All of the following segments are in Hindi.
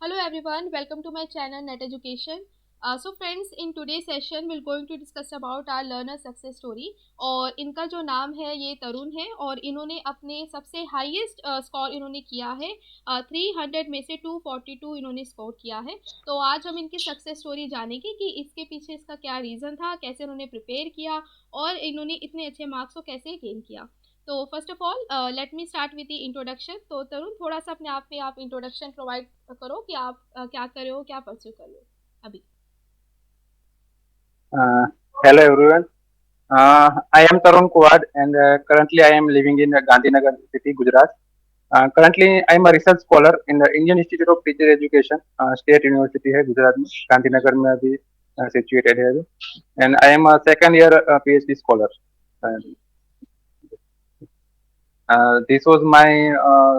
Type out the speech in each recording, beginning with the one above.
Hello everyone, welcome to my channel Net Education. So friends, in today's session we're going to discuss about our learner success story। और इनका जो नाम है ये तरुण है और इन्होंने अपने सबसे हाईएस्ट स्कोर इन्होंने किया है। 300 में से 242 इन्होंने स्कोर किया है। तो आज हम इनकी सक्सेस स्टोरी जानेंगे कि इसके पीछे इसका क्या रीज़न था, कैसे इन्होंने प्रिपेयर किया और इन्होंने इतने अच्छे मार्क्स को कैसे गेन किया। तो first of all let me start with the introduction. तो तरुण, थोड़ा सा अपने आप में आप इंट्रोडक्शन प्रोवाइड करो कि आप क्या कर रहे हो, क्या परस्यू कर रहे हो अभी। Hello everyone. I am Tarun Kuwad and currently I am living in Gandhinagar city, Gujarat. Currently I am a research scholar in the Indian Institute of Teacher Education, State University है गुजरात में, गांधीनगर में अभी situated है अभी. And I am a second year PhD scholar. Uh, जी this was my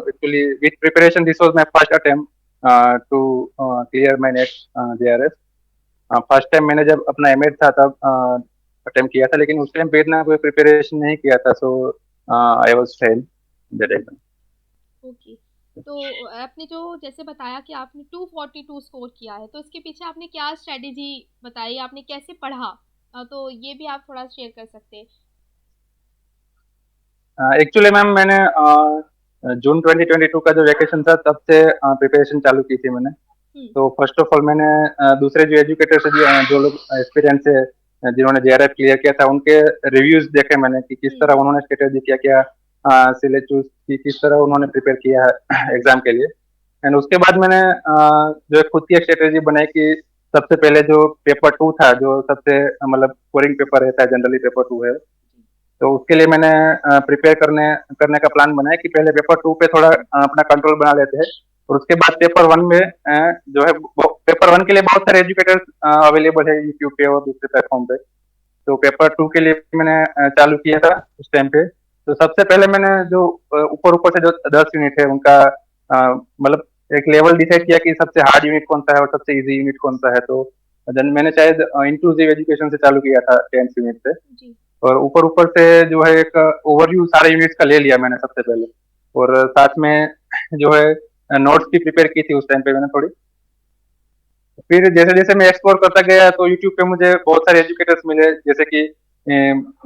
actually with preparation. This was my first attempt to clear my next JRS. First time मैंने जब अपना एमएड था तब अटेम्प्ट किया था, लेकिन उस टाइम पे इतना कोई प्रिपरेशन नहीं किया था, so I was fail that exam. Okay. तो आपने जो जैसे बताया कि आपने 242 स्कोर किया है, तो इसके पीछे आपने क्या स्ट्रेटेजी बताई, आपने कैसे पढ़ा? तो ये भी आप थोड़ा शेयर कर सकते हैं। एक्चुअली मैम मैंने जून 2022 का जो वैकेशन था तब से प्रिपरेशन चालू की थी मैंने। हम्म। तो फर्स्ट ऑफ ऑल मैंने दूसरे जो एजुकेटर्स जो लोग एक्सपीरियंस है, जिन्होंने जेआरएफ क्लियर किया था, उनके रिव्यूज देखे मैंने कि किस तरह हम्म। उन्होंने स्ट्रेटेजी किया, क्या सिलेक्ट चूज की, किस तरह उन्होंने प्रिपेयर किया है एग्जाम के लिए। एंड उसके बाद मैंने जो है खुद की एक स्ट्रेटेजी बनाई कि सबसे पहले जो पेपर टू था, जो सबसे मतलब स्कोरिंग पेपर रहता है जनरली, पेपर टू है, तो उसके लिए मैंने प्रिपेयर करने करने का प्लान बनाया कि पहले पेपर टू पे थोड़ा अपना कंट्रोल बना लेते हैं, और उसके बाद पेपर वन में जो है पेपर वन के लिए बहुत सारे एजुकेटर्स अवेलेबल है यूट्यूब पे और दूसरे प्लेटफॉर्म पे। तो पेपर टू के लिए मैंने चालू किया था उस टाइम पे। तो सबसे पहले मैंने जो ऊपर ऊपर से जो 10 यूनिट है उनका मतलब एक लेवल डिसाइड किया कि सबसे हार्ड यूनिट कौन सा है और सबसे इजी यूनिट कौन सा है। तो देन मैंने शायद इंक्लूसिव एजुकेशन से चालू किया था 10th यूनिट से, जी और ऊपर ऊपर से जो है एक ओवरव्यू सारे यूनिट्स का ले लिया मैंने सबसे पहले, और साथ में जो है नोट्स भी प्रिपेयर की थी उस टाइम पे मैंने थोड़ी। फिर जैसे जैसे मैं एक्सप्लोर करता गया तो यूट्यूब पे मुझे बहुत सारे एजुकेटर्स मिले, जैसे कि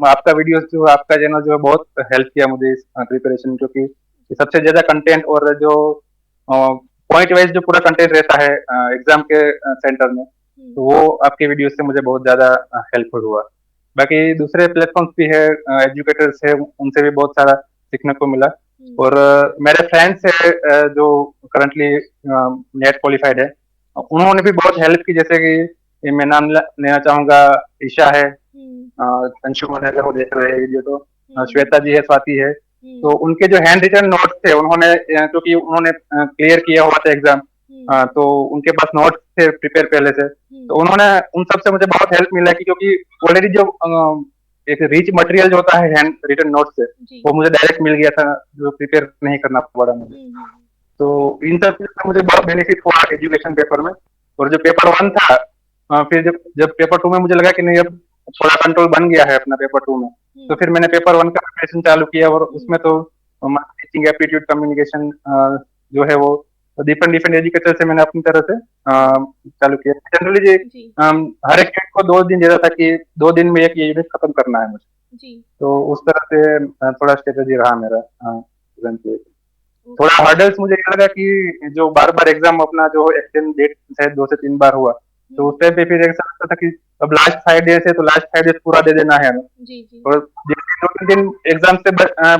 आपका वीडियो जो आपका चैनल जो है बहुत हेल्प किया मुझे इस प्रिपरेशन, क्योंकि सबसे ज्यादा कंटेंट और जो पॉइंट वाइज जो पूरा कंटेंट रहता है एग्जाम के सेंटर में, हम्म। तो वो आपके वीडियो से मुझे बहुत ज्यादा हेल्पफुल हुआ। बाकी दूसरे प्लेटफॉर्म्स भी है, एजुकेटर्स है, उनसे भी बहुत सारा सीखने को मिला। हम्म। और मेरे फ्रेंड्स है जो करंटली नेट क्वालिफाइड है, उन्होंने भी बहुत हेल्प की, जैसे कि मैं नाम लेना चाहूंगा, ईशा है, हम्म। अंशुमन है, अगर वो देख रहे हैं वीडियो तो, हम्म। श्वेता जी है, स्वाति है। तो हम्म। उनके जो हैंड रिटन नोट्स थे, उन्होंने क्योंकि उन्होंने क्लियर किया हुआ था एग्जाम, हम्म। तो उनके पास नोट्स थे प्रिपेयर पहले से, तो हम्म। उन्होंने उन सबसे मुझे बहुत हेल्प मिला कि क्योंकि ऑलरेडी जो एक रिच मटेरियल जो होता है हैंड रिटन नोट से, जी। वो मुझे डायरेक्ट मिल गया था, जो प्रिपेयर नहीं करना पड़ा मुझे। हम्म। तो इन सब चीज़ का मुझे बहुत बेनिफिट हुआ एजुकेशन पेपर में। और जो पेपर वन था, फिर जब जब पेपर टू में मुझे लगा कि नहीं, अब थोड़ा कंट्रोल बन गया है अपना पेपर टू में, तो हम्म। फिर मैंने पेपर वन का प्रिपरेशन चालू किया, और उसमें हम्म। तो टीचिंग एप्टीट्यूड, कम्युनिकेशन जो है वो डिफरेंट डिफरेंट एजुकेटर से मैंने अपनी तरह से हम्म। चालू किया। जनरली जी जी हर एक यूनिट को 2 दिन दे रहा था कि 2 दिन में एक ये यूनिट खत्म करना है मुझे। जी। तो उस तरह से थोड़ा स्ट्रेटेजी रहा मेरा थोड़ा ओके। हर्डल्स मुझे ये लगा कि जो बार बार एग्जाम अपना जो एक्सटेंड डेट शायद 2 से 3 बार हुआ, तो उस हम्म। टाइम पे फिर ऐसा लगता था कि अब लास्ट 5 डेज है तो लास्ट 5 डेज पूरा दे देना है हमें। जी जी। और जैसे 2 3 दिन एग्जाम से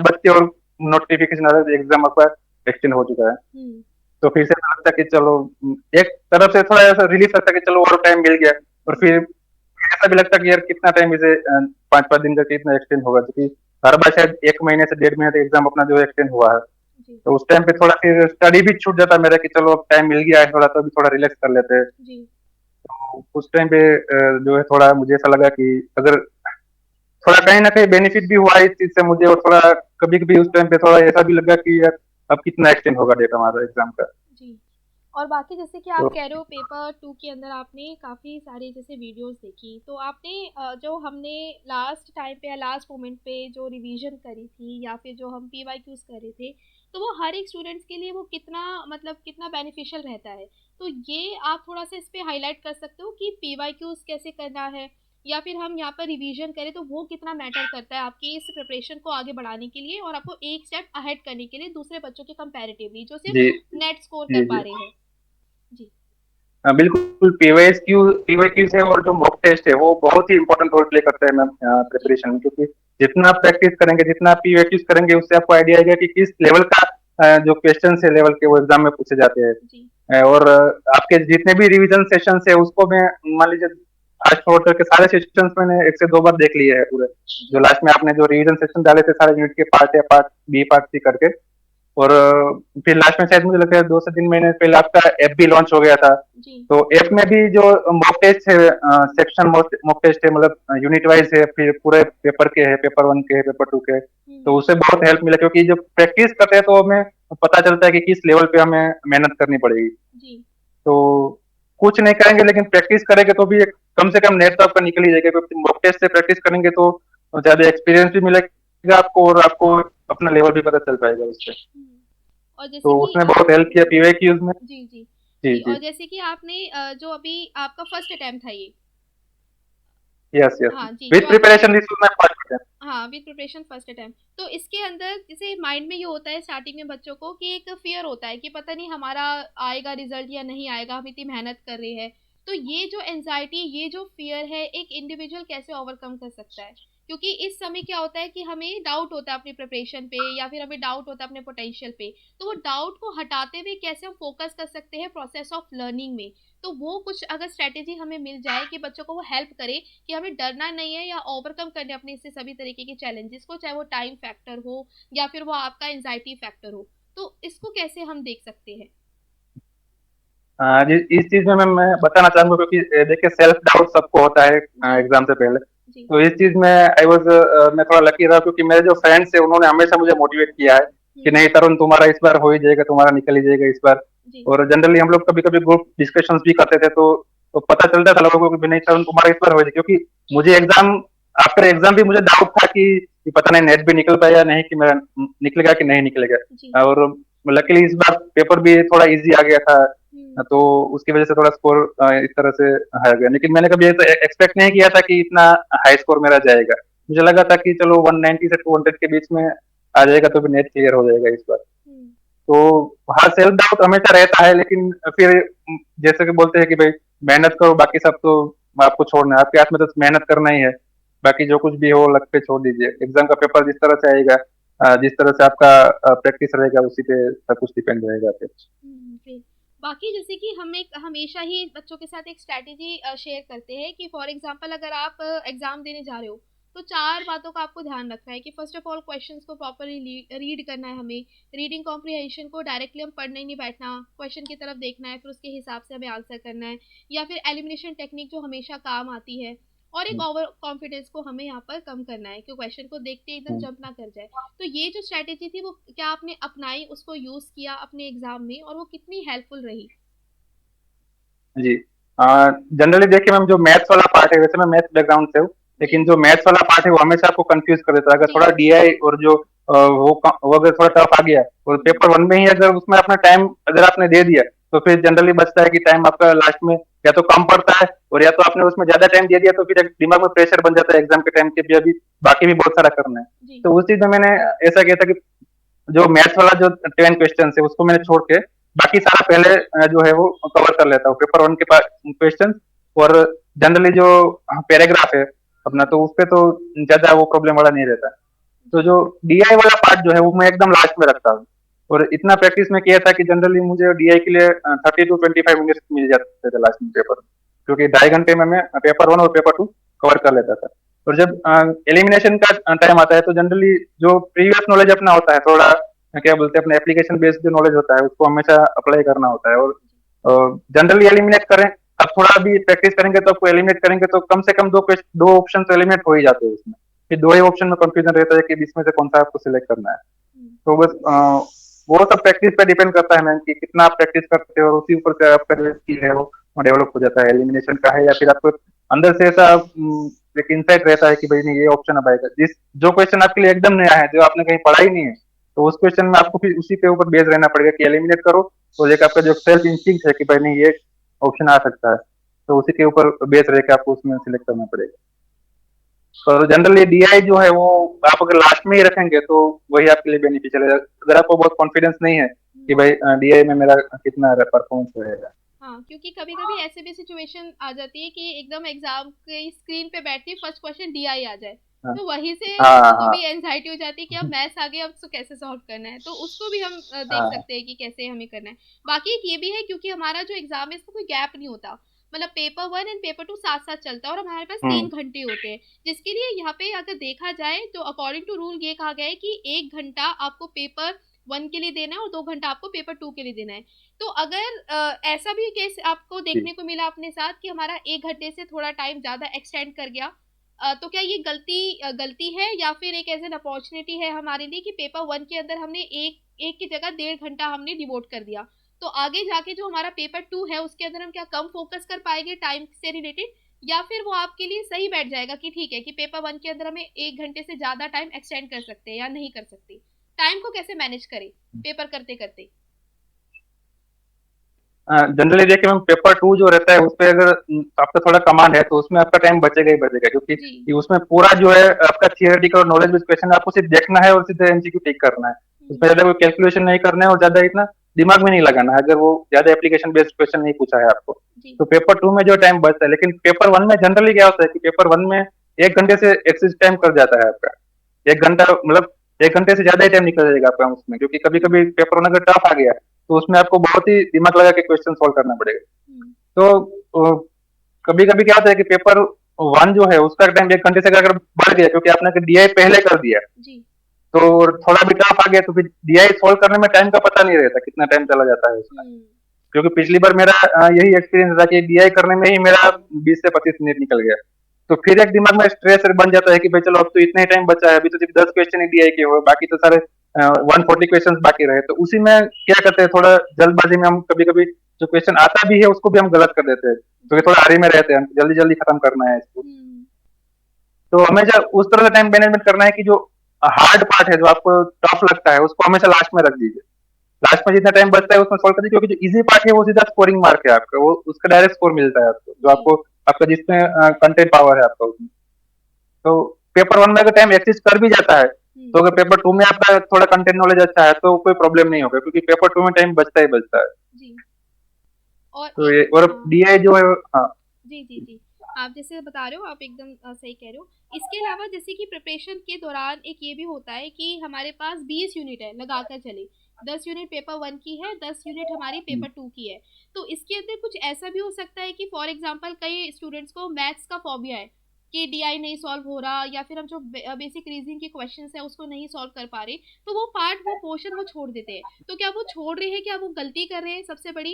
बच्चे और नोटिफिकेशन आ रहा है एग्जाम आपका एक्सटेंड हो चुका है, हम्म। तो फिर से लगता कि चलो एक तरफ से थोड़ा ऐसा रिलीफ लगता कि चलो और टाइम मिल गया। और फिर जी ऐसा भी लगता कि यार कितना टाइम इसे 5 5 दिन तक कितना एक्सटेंड होगा, क्योंकि हर बार शायद 1 महीने से 1.5 महीने तक एग्जाम अपना जो एक्सटेंड हुआ है। जी। तो उस टाइम पे थोड़ा फिर स्टडी भी छूट जाता मेरा कि चलो अब टाइम मिल गया है थोड़ा, तो अभी थोड़ा रिलैक्स कर लेते हैं। जी। तो उस टाइम पे जो है थोड़ा मुझे ऐसा लगा कि अगर थोड़ा कहीं ना कहीं बेनिफिट भी हुआ इस चीज से मुझे, और थोड़ा कभी कभी उस टाइम पे थोड़ा ऐसा भी लगा कि यार अब कितना एक्सटेंड होगा डेट हमारा एग्जाम का। जी। और बाकी जैसे कि तो आप कह रहे हो पेपर टू के अंदर आपने काफ़ी सारी जैसे वीडियोस देखी, तो आपने जो हमने लास्ट टाइम पे या लास्ट मोमेंट पे जो रिवीजन करी थी या फिर जो हम पी वाई क्यूज कर रहे थे, तो वो हर एक स्टूडेंट्स के लिए वो कितना मतलब कितना बेनिफिशियल रहता है। तो ये आप थोड़ा सा इस पे हाईलाइट कर सकते हो कि पीवाईक्यूज कैसे करना है, या फिर हम यहाँ पर रिवीजन करें तो वो कितना मैटर करता है आपकी इस प्रिपरेशन को आगे बढ़ाने के लिए और आपको एक स्टेप अहेड करने के लिए दूसरे बच्चों के कंपैरेटिवली जो सिर्फ जी नेट स्कोर कर जी पा जी। रहे हैं। जी बिल्कुल, पीवाईक्यूज है और जो मॉक टेस्ट है वो बहुत ही इंपॉर्टेंट रोल प्ले करता है मैम जी प्रिपरेशन में, क्योंकि जितना आप प्रैक्टिस करेंगे, जितना आप पीवाईक्यूज करेंगे, उससे आपको आइडिया आएगा कि किस लेवल का जो क्वेश्चन है लेवल के वो एग्जाम में पूछे जाते हैं। जी और आपके जितने भी रिवीजन सेशंस है उसको मैं मान लीजिए फास्ट फॉरवर्ड करके सारे सेशंस मैंने एक से दो बार देख लिए है पूरे। जो जी लास्ट में आपने जो रिवीजन सेशन डाले थे सारे यूनिट के पार्ट या पार्ट बी पार्ट सी करके, और फिर लास्ट में शायद मुझे लगता है 2 से 3 महीने पहले आपका ऐप भी लॉन्च हो गया था। जी तो ऐप में भी जो मॉक टेस्ट है, सेक्शन मॉक टेस्ट है, मतलब यूनिट वाइज है, फिर पूरे पेपर के है, पेपर वन के है, पेपर टू के। तो हम्म उससे बहुत हेल्प मिला, क्योंकि जब प्रैक्टिस करते हैं तो हमें पता चलता है कि किस लेवल पे हमें मेहनत करनी पड़ेगी। जी तो कुछ नहीं करेंगे लेकिन प्रैक्टिस करेंगे तो भी कम से कम नेट तो आपका निकल ही जाएगा, क्योंकि मॉक टेस्ट से प्रैक्टिस करेंगे तो ज्यादा एक्सपीरियंस भी मिलेगा आपको, और आपको अपना लेवल भी पता चल पाएगा उससे। हम्म। और जैसे तो कि उसने बहुत हेल्प किया पीवाईक्यूज में। जी जी जी जी, जी। और जैसे कि आपने जो अभी आपका फर्स्ट अटेम्प्ट था ये। Yes yes. हाँ जी, जो विथ आपने preparation this was my first attempt. हाँ विद प्रिपरेशन फर्स्ट अटेम्प्ट, तो इसके अंदर जैसे माइंड में ये होता है स्टार्टिंग में बच्चों को कि एक फियर होता है कि पता नहीं हमारा आएगा रिजल्ट या नहीं आएगा, हम इतनी मेहनत कर रहे हैं। तो ये जो एनजाइटी, ये जो फियर है, एक इंडिविजुअल कैसे ओवरकम कर सकता है? क्योंकि इस समय क्या होता है कि हमें डाउट होता है अपनी प्रिपरेशन पे, या फिर हमें डाउट होता है अपने पोटेंशियल पे। तो वो डाउट को हटाते हुए कैसे हम फोकस कर सकते हैं प्रोसेस ऑफ लर्निंग में? तो वो कुछ अगर स्ट्रेटेजी हमें मिल जाए कि बच्चों को वो हेल्प करे कि हमें डरना नहीं है या ओवरकम करने अपने इससे सभी तरीके के चैलेंजेस को, चाहे वो टाइम फैक्टर हो या फिर वो आपका एंजाइटी फैक्टर हो, तो इसको कैसे हम देख सकते हैं? हाँ जी, इस चीज में मैं बताना चाहूंगा, क्योंकि देखिए सेल्फ डाउट सबको होता है जी एग्जाम से पहले। जी तो इस चीज में आई वाज मैं थोड़ा लकी रहा, क्योंकि मेरे जो फ्रेंड्स है उन्होंने हमेशा मुझे मोटिवेट किया है कि हम्म नहीं तरुण, तुम्हारा इस बार हो ही जाएगा, तुम्हारा निकल ही जाएगा इस बार। जी और जनरली हम लोग कभी कभी ग्रुप डिस्कशंस भी करते थे, तो पता चलता था लोगों को कि नहीं तरुण, तुम्हारा इस बार हो जाएगा, क्योंकि मुझे एग्जाम आफ्टर एग्जाम भी मुझे डाउट था कि पता नहीं नेट भी निकल पाएगा नहीं, कि मेरा निकलेगा कि नहीं जी निकलेगा। और लकीली इस बार पेपर भी थोड़ा इजी आ गया था। हम्म तो उसकी वजह से थोड़ा स्कोर इस तरह से हार गया, लेकिन मैंने कभी तो एक्सपेक्ट नहीं किया था कि इतना हाई स्कोर मेरा जाएगा। मुझे लगा था कि चलो 190 से 200 के बीच में आ जाएगा तो भी नेट क्लियर हो जाएगा इस बार। हम्म तो हाँ, सेल्फ डाउट हमेशा रहता है, लेकिन फिर जैसे कि बोलते हैं कि भाई मेहनत करो, बाकी सब तो आपको छोड़ना है, आपके हाथ में तो मेहनत करना ही है। बाकी जो कुछ भी हो लक पे छोड़ दीजिए, एग्जाम का पेपर जिस तरह से आएगा, जिस तरह से आपका प्रैक्टिस रहेगा, उसी पे सब कुछ डिपेंड रहेगा फिर। फिर बाकी जैसे कि हम एक हमेशा ही बच्चों के साथ एक स्ट्रैटेजी शेयर करते हैं कि फॉर एग्जांपल अगर आप एग्जाम देने जा रहे हो, तो चार बातों का आपको ध्यान रखना है कि फर्स्ट ऑफ ऑल क्वेश्चंस को प्रॉपरली रीड करना है हमें। रीडिंग कॉम्प्रिहेंशन को डायरेक्टली हम पढ़ने ही नहीं बैठना, क्वेश्चन की तरफ देखना है, फिर उसके हिसाब से हमें आंसर करना है। या फिर एलिमिनेशन टेक्निक जो हमेशा काम आती है। और एक ओवर कॉन्फिडेंस को हमें यहाँ पर कम करना है कि क्वेश्चन को देखते ही एकदम जंप ना कर जाए। तो ये जो स्ट्रैटेजी थी वो क्या आपने अपनाई, उसको यूज किया अपने एग्जाम में, और वो कितनी हेल्पफुल रही? जी। जनरली देखिए मैम, जो मैथ्स वाला पार्ट है, वैसे मैं मैथ्स बैकग्राउंड से हूँ, जी लेकिन जो मैथ्स वाला पार्ट है वो हमेशा आपको कंफ्यूज कर देता है। अगर जी थोड़ा डीआई और जो वो अगर थोड़ा टफ आ गया, और हम्म पेपर वन में ही अगर उसमें अपना टाइम अगर आपने दे दिया, तो फिर जनरली बचता है कि टाइम आपका लास्ट में या तो कम पड़ता है, और या तो आपने उसमें ज्यादा टाइम दे दिया तो फिर एक दिमाग में प्रेशर बन जाता है एग्जाम के टाइम के भी, अभी बाकी भी बहुत सारा करना है। जी तो उस चीज में मैंने ऐसा किया था कि जो मैथ्स वाला जो 10 क्वेश्चन है उसको मैंने छोड़ के बाकी सारा पहले जो है वो कवर कर लेता हूँ पेपर वन के क्वेश्चन। और जनरली जो पैराग्राफ है अपना, तो उस पे तो ज्यादा वो प्रॉब्लम वाला नहीं रहता। तो जी जो डीआई वाला पार्ट जो है वो मैं एकदम लास्ट में रखता हूँ। और इतना प्रैक्टिस में किया था कि जनरली मुझे डीआई के लिए 30 to 25 मिनट्स मिल जाते थे लास्ट में पेपर, क्योंकि 2.5 घंटे में मैं पेपर वन और पेपर टू कवर कर लेता था। और जब एलिमिनेशन का टाइम आता है तो जनरली जो प्रीवियस नॉलेज अपना होता है थोड़ा, क्या बोलते हैं, अपने एप्लीकेशन बेस्ड जो नॉलेज होता है उसको हमेशा अप्लाई करना होता है। और जनरली एलिमिनेट करें, आप थोड़ा भी प्रैक्टिस करेंगे तो आपको एलिमिनेट करेंगे तो कम से कम दो ऑप्शन तो एलिमिनेट हो ही जाते हैं उसमें। फिर दो ही ऑप्शन में कंफ्यूजन रहता है कि इसमें से कौन सा आपको सिलेक्ट करना है। हम्म तो बस वो सब प्रैक्टिस पे डिपेंड करता है मैम, कि कितना आप प्रैक्टिस करते हो, और उसी ऊपर से आपका जो स्किल है वो डेवलप हो जाता है, एलिमिनेशन का है या फिर आपको अंदर से ऐसा एक इंसाइट रहता है कि भाई नहीं ये ऑप्शन अब आएगा, जिस जो क्वेश्चन आपके लिए एकदम नया है, जो आपने कहीं पढ़ा ही नहीं है, तो उस क्वेश्चन में आपको फिर उसी के ऊपर बेस रहना पड़ेगा कि एलिमिनेट करो, और एक आपका जो सेल्फ इंस्टिंक्ट है कि भाई नहीं ये ऑप्शन आ सकता है, तो उसी के ऊपर बेस रह के आपको उसमें सिलेक्ट करना पड़ेगा। और जनरली डीआई जो है वो आप अगर लास्ट में ही रखेंगे तो वही आपके लिए बेनिफिशियल है, अगर आपको बहुत कॉन्फिडेंस नहीं है कि हम्म। भाई डीआई में मेरा कितना परफॉर्मेंस रहेगा। हाँ, क्योंकि कभी कभी ऐसे भी सिचुएशन आ जाती है कि एकदम एग्जाम की स्क्रीन पे बैठती है, फर्स्ट क्वेश्चन डीआई आ जाए, हाँ तो वहीं से हाँ बच्चों को हाँ भी एनजाइटी हो जाती है कि अब मैथ्स आ गया, अब उसको कैसे सॉल्व करना है, तो उसको भी हम देख हाँ सकते हैं कि कैसे हमें करना है। बाकी एक ये भी है, क्योंकि हमारा जो एग्जाम है इसमें कोई गैप नहीं होता, मतलब paper one and paper two साथ साथ चलता है, और हमारे पास हम्म 3 घंटे होते हैं, जिसके लिए यहाँ पे अगर देखा जाए तो अकॉर्डिंग टू रूल ये कहा गया है कि 1 घंटा आपको पेपर वन के लिए देना है और 2 घंटा आपको पेपर टू के लिए देना है। तो अगर ऐसा भी केस आपको जी देखने को मिला अपने साथ कि हमारा 1 घंटे से थोड़ा टाइम ज्यादा एक्सटेंड कर गया, तो क्या ये गलती है, या फिर एक एज एन अपॉर्चुनिटी है हमारे लिए कि पेपर वन के अंदर हमने एक एक की जगह 1.5 घंटा हमने डिवोट कर दिया, तो आगे जाके जो हमारा पेपर टू है उसके अंदर हम क्या कम फोकस कर पाएंगे टाइम से रिलेटेड, या फिर वो आपके लिए सही बैठ जाएगा कि ठीक है कि पेपर वन के अंदर हमें 1 घंटे से ज्यादा टाइम एक्सटेंड कर सकते हैं या नहीं कर सकते, टाइम को कैसे मैनेज करें पेपर करते करते। जनरली देखिए मैम, पेपर टू जो रहता है उस पे अगर आपका थोड़ा कमांड है तो उसमें आपका टाइम बचेगा ही बचेगा, क्योंकि जी। ये उसमें पूरा जो है आपका थियोरेटिकल और नॉलेज बेस्ड क्वेश्चन आपको सिर्फ देखना है और सीधे एमसीक्यू टिक करना है। उसमें हम्म। ज्यादा कोई कैलकुलेशन नहीं करना है और ज्यादा इतना दिमाग में नहीं लगाना है, अगर वो ज्यादा एप्लीकेशन बेस्ड क्वेश्चन नहीं पूछा है आपको। जी। तो पेपर टू में जो टाइम बचता है, लेकिन पेपर वन में जनरली क्या होता है कि पेपर वन में 1 घंटे से एक्सेस टाइम कर जाता है आपका। 1 घंटा मतलब 1 घंटे से ज्यादा ही टाइम निकल जाएगा आपका उसमें, क्योंकि कभी हम्म। कभी पेपर वन अगर टफ आ गया तो उसमें आपको बहुत ही दिमाग लगा के क्वेश्चन सॉल्व करना पड़ेगा। हम्म। तो कभी कभी क्या होता है कि पेपर वन जो है उसका टाइम 1 घंटे से अगर बढ़ गया, क्योंकि आपने डीआई पहले कर दिया, जी। तो थोड़ा भी टफ आ गया तो फिर डीआई सॉल्व करने में टाइम का पता नहीं रहता कितना टाइम चला जाता है उसमें। हम्म। क्योंकि पिछली बार मेरा यही एक्सपीरियंस था कि डीआई करने में ही मेरा 20 से 25 मिनट निकल गया। तो फिर एक दिमाग में स्ट्रेस बन जाता है कि भाई चलो अब तो इतना ही टाइम बचा है, अभी तो सिर्फ 10 क्वेश्चन ही डीआई के हुए, बाकी तो सारे 140 क्वेश्चन बाकी रहे। तो उसी में क्या करते हैं, थोड़ा जल्दबाजी में हम कभी कभी जो क्वेश्चन आता भी है उसको भी हम गलत कर देते हैं, क्योंकि जी। थोड़ा हरी में रहते हैं, जल्दी जल्दी खत्म करना है इसको। हम्म। तो हमेशा उस तरह से टाइम मैनेजमेंट करना है कि जो हार्ड पार्ट है, जो आपको टफ लगता है, उसको हमेशा लास्ट में रख दीजिए। लास्ट में जितना टाइम बचता है उसमें सॉल्व कर दीजिए, क्योंकि जो इजी पार्ट है वो सीधा स्कोरिंग मार्क है आपका, वो उसका डायरेक्ट स्कोर मिलता है आपको, जो जी। आपको आपका जिसमें कंटेंट पावर है आपका उसमें। तो पेपर वन में अगर टाइम एक्सिस्ट कर भी जाता है, तो हम्म। अगर पेपर टू में आपका थोड़ा कंटेंट नॉलेज अच्छा है तो कोई प्रॉब्लम नहीं होगा, क्योंकि पेपर टू में टाइम बचता ही बचता है। जी। और तो एक ये और हाँ। डीआई जो है, हाँ जी जी जी। आप जैसे बता रहे हो, आप एकदम सही कह रहे हो। इसके अलावा जैसे कि प्रिपरेशन के दौरान एक ये भी होता है कि हमारे पास 20 यूनिट है लगाकर चले, 10 यूनिट पेपर वन की है, 10 यूनिट हमारी पेपर टू की है, तो इसके अंदर कुछ ऐसा भी हो सकता है कि फॉर एग्जाम्पल कई स्टूडेंट्स को मैथ्स का फॉबिया है कि डीआई नहीं सॉल्व हो रहा, या फिर हम जो बेसिक रीजनिंग के क्वेश्चंस है उसको नहीं सॉल्व कर पा रहे, तो वो पार्ट वो पोर्शन वो छोड़ देते हैं, तो क्या वो छोड़ रहे हैं, क्या वो गलती कर रहे हैं सबसे बड़ी,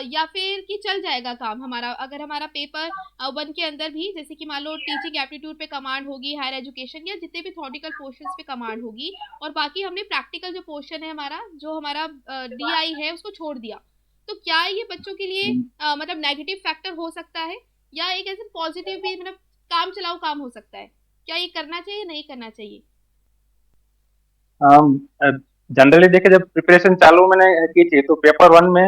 या फिर कि चल जाएगा काम हमारा अगर हमारा पेपर वन के अंदर भी जैसे कि मान लो टीचिंग एप्टीट्यूड पे कमांड होगी, हायर एजुकेशन या जितने भी थॉटिकल पोर्शंस पे कमांड होगी, और बाकी हमने प्रैक्टिकल जो पोर्शन है हमारा जो हमारा डीआई है उसको छोड़ दिया, तो क्या ये बच्चों के लिए मतलब नेगेटिव फैक्टर हो सकता है, या एक ऐसे पॉजिटिव भी मतलब काम चलाओ काम हो सकता है, क्या ये करना चाहिए नहीं करना चाहिए। जनरली देखे जब प्रिपरेशन चालू मैंने की थी तो पेपर वन में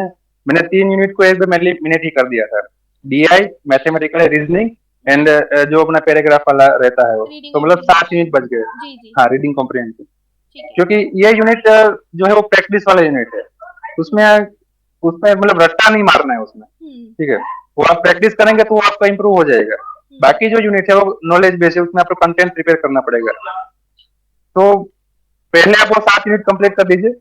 मैंने 3 यूनिट को एक दो मिनट ही कर दिया था। डीआई, मैथमेटिकल रीजनिंग जी। एंड जो अपना पैराग्राफ वाला रहता है वो, रीडिंग तो मतलब 7 यूनिट कॉम्प्रिहेंशन। बच गए। जी जी। हाँ, रीडिंग कॉम्प्रिहेंशन। ठीक है। क्योंकि ये यूनिट जो है वो प्रैक्टिस वाला यूनिट है, उसमें हम्म। उसमें मतलब रट्टा नहीं मारना है उसमें। हम्म। ठीक है, वो आप प्रैक्टिस करेंगे तो वो आपका इंप्रूव हो जाएगा। हम्म। बाकी जो यूनिट है वो नॉलेज बेस है, उसमें आपको कंटेंट प्रिपेयर करना पड़ेगा। तो पहले आप वो 7 यूनिट कंप्लीट कर दीजिए, और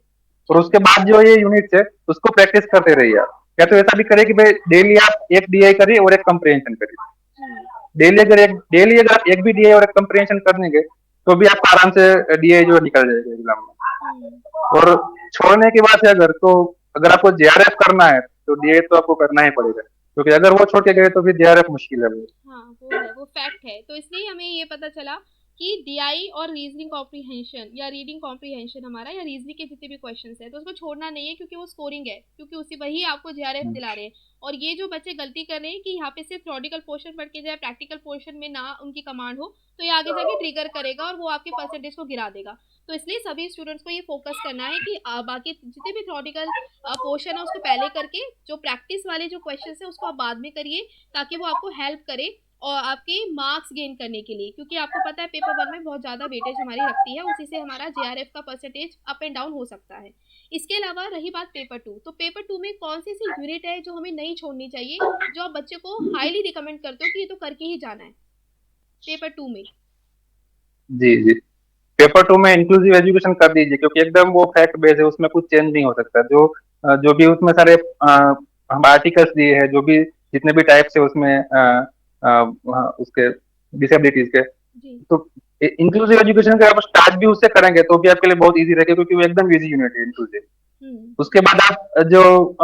ठीक है। उसके बाद जो ये यूनिट है उसको प्रैक्टिस करते रहिए आप। या तो ऐसा भी करिए कि भाई डेली आप एक डीआई करिए और एक कंप्रिहेंशन करिए। हम्म। डेली अगर आप एक भी डीआई और एक कंप्रिहेंशन कर देंगे तो भी आपका आराम से डीआई जो निकल जाएगा एग्जाम हम्म। में। और छोड़ने की बात है अगर, तो अगर आपको जेआरएफ करना है तो डीआई तो आपको करना ही पड़ेगा, क्योंकि अगर वो छोड़ के गए तो फिर जेआरएफ मुश्किल है वो। हाँ वो है, वो फैक्ट है, तो इसलिए हमें ये पता चला कि डीआई और रीजनिंग कॉम्प्रीहेंशन या रीडिंग कॉम्प्रीहेंशन हमारा या रीजनिंग के जितने भी क्वेश्चंस है तो उसको छोड़ना नहीं है, क्योंकि वो स्कोरिंग है, क्योंकि उसी वही आपको जेआरएफ दिला रहे हैं। और ये जो बच्चे गलती कर रहे हैं कि यहाँ पे सिर्फ थ्योरेटिकल पोर्शन पढ़ के जाए, प्रैक्टिकल पोर्शन में ना उनकी कमांड हो, तो ये आगे जाके ट्रिगर करेगा और वो आपके परसेंटेज को गिरा देगा। तो इसलिए सभी स्टूडेंट्स को ये फोकस करना है कि बाकी जितने भी थ्योरेटिकल पोर्शन है उसको पहले करके, जो प्रैक्टिस वाले जो क्वेश्चन है उसको आप बाद में करिए, ताकि वो आपको हेल्प करे और आपके मार्क्स गेन करने के लिए। क्योंकि आपको पता है पेपर वन में बहुत ज़्यादा वेटेज हमारी रखती है, उसी से हमारा जेआरएफ का परसेंटेज अप एंड डाउन हो सकता है। इसके अलावा रही बात पेपर टू, तो पेपर टू में कौन सी ऐसी यूनिट है जो हमें नहीं छोड़नी चाहिए, जो आप बच्चे को हाईली रिकमेंड करते हो कि ये तो करके ही जाना है पेपर टू में? जी जी, पेपर टू में इंक्लूसिव एजुकेशन कर दीजिए, क्योंकि एकदम वो फैक्ट बेस्ड है, उसमें कुछ चेंज नहीं हो सकता। जो जो भी उसमें सारे हम आर्टिकल्स दिए हैं, जो भी जितने भी टाइप्स है उसमें उसके डिसेबिलिटीज के, जी। तो इंक्लूसिव एजुकेशन का आप स्टार्ट भी उससे करेंगे तो भी आपके लिए बहुत इजी रहेगा, क्योंकि वो एकदम इजी यूनिट है इंक्लूसिव। हम्म। उसके बाद आप जो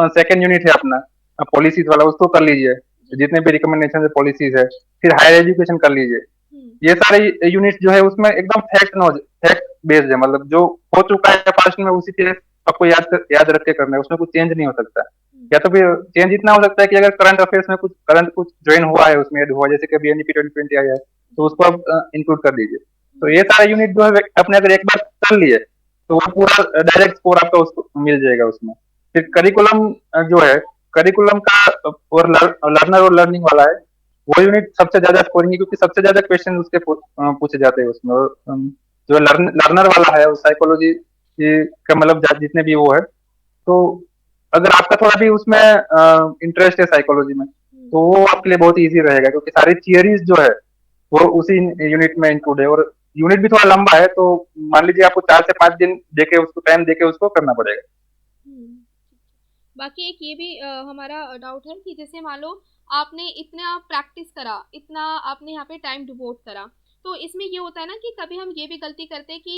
सेकेंड यूनिट है अपना पॉलिसीज वाला, उसको कर लीजिए, जी। जितने भी रिकमेंडेशन है पॉलिसीज है। फिर हायर एजुकेशन कर लीजिए। हम्म। ये सारे यूनिट जो है उसमें एकदम फैक्ट बेस्ड है, मतलब जो हो चुका है पास्ट में उसी के आपको याद रख के करना है, उसमें कुछ चेंज नहीं हो सकता। हम्म। या तो फिर चेंज इतना हो सकता है कि अगर करंट अफेयर्स में कुछ करंट कुछ ज्वाइन हुआ है, उसमें ऐड हुआ, जैसे कि अभी एनईपी 2020 आया है, तो जी। उसको आप इंक्लूड कर दीजिए। तो हम्म। ये सारे यूनिट जो है अपने अगर एक बार कर लिए तो वो पूरा डायरेक्ट स्कोर आपका उसको मिल जाएगा उसमें। फिर करिकुलम जो है, करिकुलम का और लर्नर और लर्निंग वाला है, वो यूनिट सबसे ज्यादा स्कोरिंग है, क्योंकि सबसे ज्यादा क्वेश्चन उसके पूछे जाते हैं उसमें। और जो लर्नर वाला है, वो साइकोलॉजी का मतलब जितने भी वो है, तो अगर आपका थोड़ा भी उसमें इंटरेस्ट है साइकोलॉजी में, हम्म। तो वो आपके लिए बहुत इजी रहेगा, क्योंकि सारी थियरीज जो है वो उसी यूनिट में इंक्लूड है। और यूनिट भी थोड़ा लंबा है, तो मान लीजिए आपको 4 से 5 दिन देके उसको टाइम देके उसको करना पड़ेगा। हम्म। बाकी एक ये भी हमारा डाउट है कि जैसे मान लो आपने इतना प्रैक्टिस करा, इतना आपने यहाँ पे टाइम डिवोट करा, तो इसमें ये होता है ना कि कभी हम ये भी गलती करते हैं कि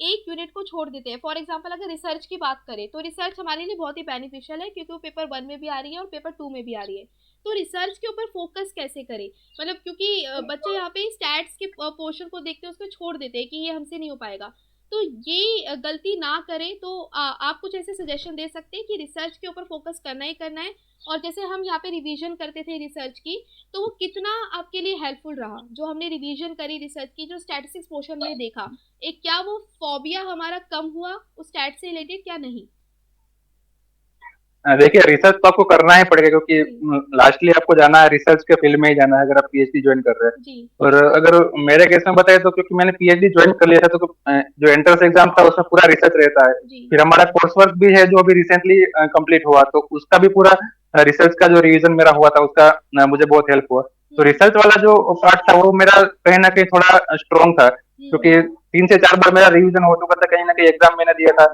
एक यूनिट को छोड़ देते हैं। फॉर एग्जांपल अगर रिसर्च की बात करें तो रिसर्च हमारे लिए बहुत ही बेनिफिशियल है, क्योंकि वो पेपर वन में भी आ रही है और पेपर टू में भी आ रही है। तो रिसर्च के ऊपर फोकस कैसे करें? मतलब क्योंकि बच्चे यहाँ पे स्टैट्स के पोर्शन को देखते हैं, उसको छोड़ देते हैं कि ये हमसे नहीं हो पाएगा। तो ये गलती ना करें, तो आप कुछ ऐसे सजेशन दे सकते हैं कि रिसर्च के ऊपर फोकस करना ही करना है? और जैसे हम यहाँ पे रिवीजन करते थे रिसर्च की, तो वो कितना आपके लिए हेल्पफुल रहा, जो हमने रिवीजन करी रिसर्च की, जो स्टैटिस्टिक्स पोर्शन में देखा, एक क्या वो फोबिया हमारा कम हुआ उस स्टैट से रिलेटेड क्या नहीं? देखिए, रिसर्च तो आपको करना ही पड़ेगा, क्योंकि जी। लास्टली आपको जाना है रिसर्च के फील्ड में ही जाना है, अगर आप पीएचडी ज्वाइन कर रहे हैं। जी। और अगर मेरे केस में बताए तो, क्योंकि मैंने पीएचडी ज्वाइन कर लिया था, तो जो एंट्रेंस एग्जाम था उसमें पूरा रिसर्च रहता है। जी। फिर हमारा कोर्स वर्क भी है जो अभी रिसेंटली कंप्लीट हुआ, तो उसका भी पूरा रिसर्च का जो रिवीजन मेरा हुआ था उसका मुझे बहुत हेल्प हुआ। तो हम्म। रिसर्च वाला जो पार्ट था वो मेरा कहीं ना कहीं थोड़ा स्ट्रॉन्ग था, हम्म। क्योंकि 3 से 4 बार मेरा रिवीजन हो चुका था, कहीं ना कहीं एग्जाम मैंने दिया था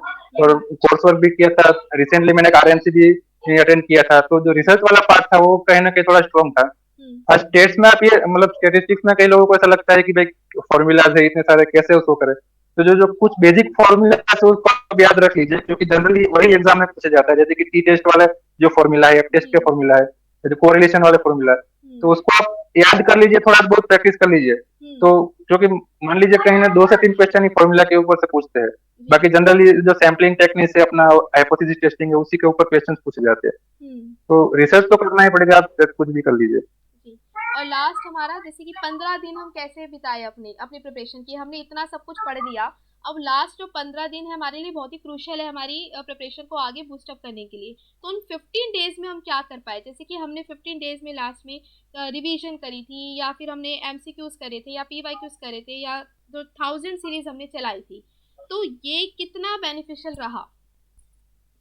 और हम्म। कोर्स वर्क भी किया था। रिसेंटली मैंने आरएमसी भी अटेंड किया था, तो जो रिसर्च वाला पार्ट था वो कहीं ना कहीं थोड़ा स्ट्रॉन्ग था। हम्म। और स्टेट्स में आप ये मतलब स्टेटिस्टिक्स में कई लोगों को ऐसा लगता है कि भाई फॉर्मूलाज है इतने सारे, कैसे उसको करें। तो जो जो कुछ बेसिक फॉर्मूला है उसको आप याद रख लीजिए, क्योंकि जनरली वही एग्जाम में पूछा जाता है, जैसे कि टी टेस्ट वाला जो फॉर्मूला है, एफ टेस्ट जी। के फॉर्मूला है, जैसे कोरिलेशन वाले फॉर्मूला है, तो हम्म। उसको आप याद कर लीजिए, थोड़ा बहुत प्रैक्टिस कर लीजिए। हम्म। तो क्योंकि मान लीजिए कहीं ना 2 से 3 क्वेश्चन ही फॉर्मूला के ऊपर से पूछते हैं, जी। बाकी जनरली जो सैम्पलिंग टेक्निक से अपना हाइपोथेसिस टेस्टिंग है उसी के ऊपर क्वेश्चन पूछे जाते हैं। हम्म। तो रिसर्च तो करना ही पड़ेगा, आप कुछ भी कर लीजिए। जी। और लास्ट हमारा जैसे कि 15 दिन हम कैसे बिताए अपने अपनी प्रिपरेशन की, हमने इतना सब कुछ पढ़ लिया, अब लास्ट जो 15 दिन है हमारे लिए बहुत ही क्रूशियल है हमारी प्रिपरेशन को आगे बूस्टअप करने के लिए। तो उन 15 डेज में हम क्या कर पाए? जैसे कि हमने 15 डेज में लास्ट में रिवीजन करी थी, या फिर हमने एमसीक्यूज करे थे, या पीवाईक्यूज करे थे, या जो 1000 सीरीज हमने चलाई थी, तो ये कितना बेनिफिशियल रहा?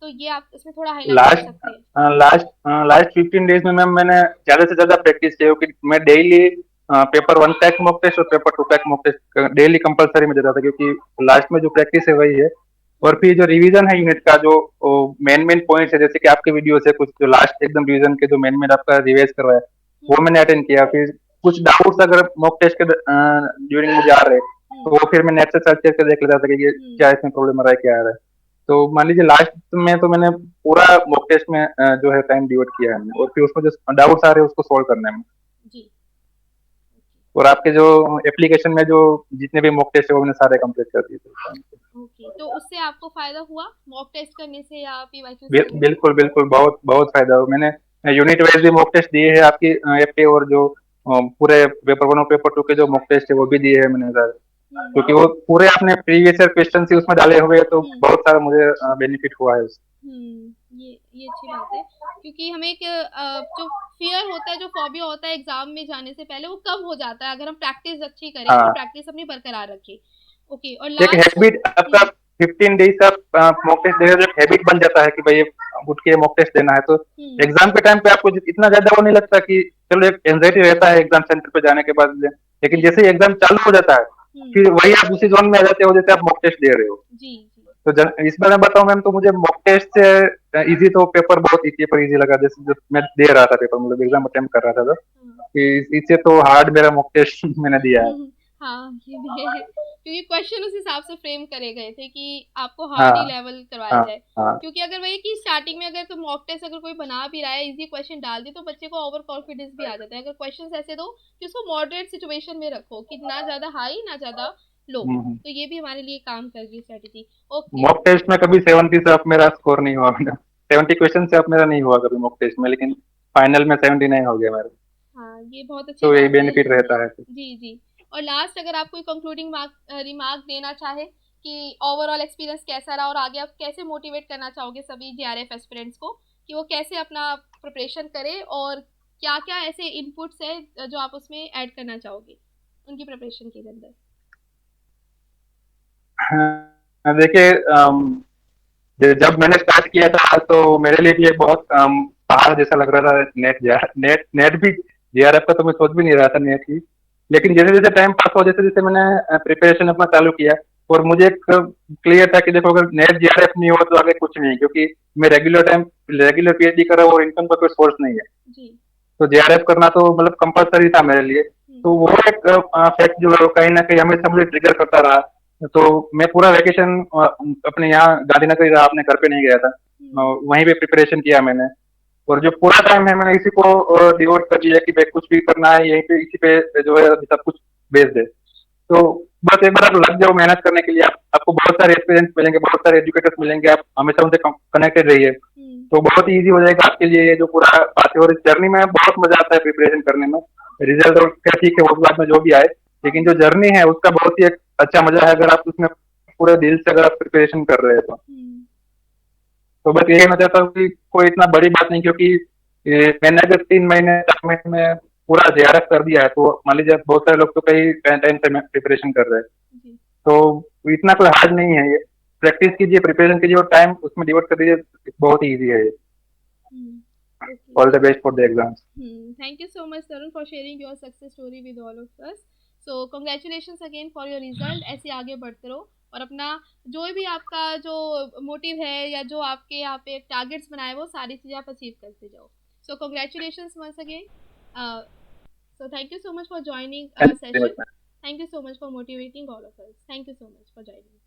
तो ये आप इसमें थोड़ा हाईलाइट कर लास्ट सकते हैं। लास्ट लास्ट 15 डेज में मैम मैंने ज्यादा से ज्यादा प्रैक्टिस की, क्योंकि मैं डेली पेपर वन का एक मॉक टेस्ट और पेपर टू का एक मॉक टेस्ट डेली कंपलसरी में देता था, क्योंकि लास्ट में जो प्रैक्टिस है वही है। और हम्म। फिर जो रिवीजन है यूनिट का, जो मेन मेन पॉइंट्स है, जैसे कि आपके वीडियो से कुछ जो लास्ट एकदम रिवीजन के जो मेन मेन आपका रिवाइज करवाया, वो हम्म। मैंने अटेंड किया। फिर कुछ डाउट्स अगर मॉक टेस्ट के ड्यूरिंग मुझे आ रहे, तो हम्म। वो फिर मैं नेट से सर्च करके देख लेता था कि ये हम्म। क्या इसमें प्रॉब्लम आ रहा है, क्या आ रहा है। तो मान लीजिए लास्ट में तो मैंने पूरा मॉक टेस्ट में जो है टाइम डिवोट किया है हमने, और फिर उसमें जो डाउट्स आ रहे हैं उसको सोल्व करने में। जी। और आपके जो एप्लीकेशन में जो जितने भी मॉक टेस्ट है वो मैंने सारे कंप्लीट कर दिए थे उस टाइम पे। ओके, तो उससे आपको फायदा हुआ मॉक टेस्ट करने से या पीवाईक्यूज करने से? बिल्कुल बिल्कुल, बहुत बहुत फायदा हुआ। मैंने यूनिट वाइज भी मॉक टेस्ट दिए हैं आपकी ऐप पे, और जो पूरे पेपर वन और पेपर टू के जो मॉक टेस्ट है वो भी दिए हैं मैंने सर, हम्म। क्योंकि वो पूरे आपने प्रीवियस ईयर क्वेश्चन ही उसमें डाले हुए हैं, तो हम्म। बहुत सारा मुझे बेनिफिट हुआ है उससे। ये अच्छी बात है, क्योंकि हमें एक जो फियर होता है, जो फोबिया होता है एग्जाम में जाने से पहले, वो कम हो जाता है अगर हम प्रैक्टिस अच्छी करें और हाँ, प्रैक्टिस अपनी बरकरार रखें। ओके, और एक लास्ट। हैबिट आपका, 15 डेज आप मॉक टेस्ट देगा, जब हैबिट बन जाता है कि भाई उठ के मॉक टेस्ट देना है, तो हम्म। एग्जाम के टाइम पे आपको इतना ज्यादा वो नहीं लगता कि चलो, एक एंजाइटी रहता है एग्जाम सेंटर पे जाने के बाद, लेकिन जी। जैसे ही एग्जाम चालू हो जाता है हम्म। फिर वही आप उसी जोन में आ जाते हो जैसे आप मॉक टेस्ट दे रहे हो। जी जी। तो इस बार मैं बताऊं मैम, तो मुझे मॉक टेस्ट से इजी तो पेपर बहुत पेपर इजी लगा, जैसे जो मैं दे रहा था पेपर, मतलब जी। एग्जाम अटेम्प्ट कर रहा था, तो हाँ। कि इससे तो हार्ड मेरा मॉक टेस्ट मैंने दिया है। हाँ, ये भी है, क्योंकि क्वेश्चन उस हिसाब से फ्रेम करे गए थे कि आपको हार्ड ही हाँ लेवल करवाया हाँ जाए। हाँ। क्योंकि अगर वही कि स्टार्टिंग में अगर कोई मॉक टेस्ट अगर कोई बना भी रहा है, इजी क्वेश्चन डाल दे, तो बच्चे को ओवर कॉन्फिडेंस भी आ जाता है। अगर क्वेश्चन ऐसे दो कि उसको मॉडरेट सिचुएशन में रखो, कि ना ज्यादा हाई ना ज्यादा लो, हम्म। तो ये भी हमारे लिए काम कर रही स्ट्रेटेजी। ओके। मॉक टेस्ट में कभी 70 से अब मेरा स्कोर नहीं हुआ मैडम, 70 क्वेश्चन से अब मेरा नहीं हुआ कभी मॉक टेस्ट में, लेकिन फाइनल में 79 हो गया मेरा। हाँ, ये बहुत अच्छी तो यही बात है। बेनिफिट रहता है फिर। जी जी। और लास्ट, अगर आप कोई कंक्लूडिंग रिमार्क देना चाहे कि ओवरऑल एक्सपीरियंस कैसा रहा, और आगे आप कैसे मोटिवेट करना चाहोगे सभी जेआरएफ एस्पिरेंट्स को कि वो कैसे अपना प्रिपरेशन करें, और क्या क्या ऐसे इनपुट्स है जो आप उसमें ऐड करना चाहोगे उनकी प्रिपरेशन के अंदर? हाँ, देखिए, जब मैंने स्टार्ट किया था तो मेरे लिए भी एक बहुत पहाड़ जैसा लग रहा था, नेट नेट भी जेआरएफ का तो मैं सोच भी नहीं रहा था, नेट ही। लेकिन हम्म। जैसे जैसे टाइम पास हो, जैसे जैसे मैंने प्रिपरेशन अपना चालू किया, और मुझे एक क्लियर था कि देखो, अगर नेट जेआरएफ नहीं हो तो आगे कुछ नहीं है, क्योंकि मैं रेगुलर पीएचडी कर रहा हूँ और इनकम का कोई सोर्स नहीं है। जी। तो जेआरएफ करना तो मतलब कंपलसरी था मेरे लिए। हम्म। तो वो एक फैक्ट जो है वो कहीं ना कहीं हमेशा मुझे ट्रिगर करता रहा। तो मैं पूरा वैकेशन अपने यहाँ गांधीनगर ही रहा, अपने घर पे नहीं गया था। हम्म। वहीं पे प्रिपरेशन किया मैंने, और जो पूरा टाइम है मैंने इसी को डिवोट कर दिया कि भाई कुछ भी करना है यहीं पे, इसी पे जो है सब कुछ बेच दे। तो बस एक बार आप लग जाओ मेहनत करने के लिए, आपको बहुत सारे एक्सपीरियंस मिलेंगे, बहुत सारे एजुकेटर्स मिलेंगे, आप हमेशा उनसे कनेक्टेड रहिए, हम्म। तो बहुत ही ईजी हो जाएगा आपके लिए ये जो पूरा बात है। और इस जर्नी में बहुत मजा आता है प्रिपरेशन करने में। रिजल्ट और क्या ठीक है, वो बाद में जो भी आए, लेकिन जो जर्नी है उसका बहुत ही एक अच्छा मजा है, अगर आप उसमें पूरे दिल से अगर आप प्रिपरेशन कर रहे हैं तो। हम्म। तो बस यही मैं चाहता हूँ कि कोई इतना बड़ी बात नहीं, क्योंकि मैंने अगर 3 महीने 4 महीने में पूरा जेआरएफ कर दिया है, तो मान लीजिए बहुत सारे लोग तो कई टाइम से प्रिपरेशन कर रहे हैं, जी। तो इतना कोई हार्ड नहीं है ये। प्रैक्टिस कीजिए, प्रिपरेशन कीजिए, और टाइम उसमें डिवोट कर दीजिए, बहुत ही ईजी है ये। ओके, ऑल तो the best for the exams. Thank you so much Tarun for sharing your success story with all of us. So congratulations again for your result. ऐसे आगे बढ़ते रहो, और अपना जो भी आपका जो मोटिव है या जो आपके यहाँ पे टारगेट्स बनाए, वो सारी चीज़ें आप अचीव करते जाओ। So congratulations once again. So thank you so much for joining thank you session. Very much. Thank you so much for motivating all of us. Thank you so much for joining.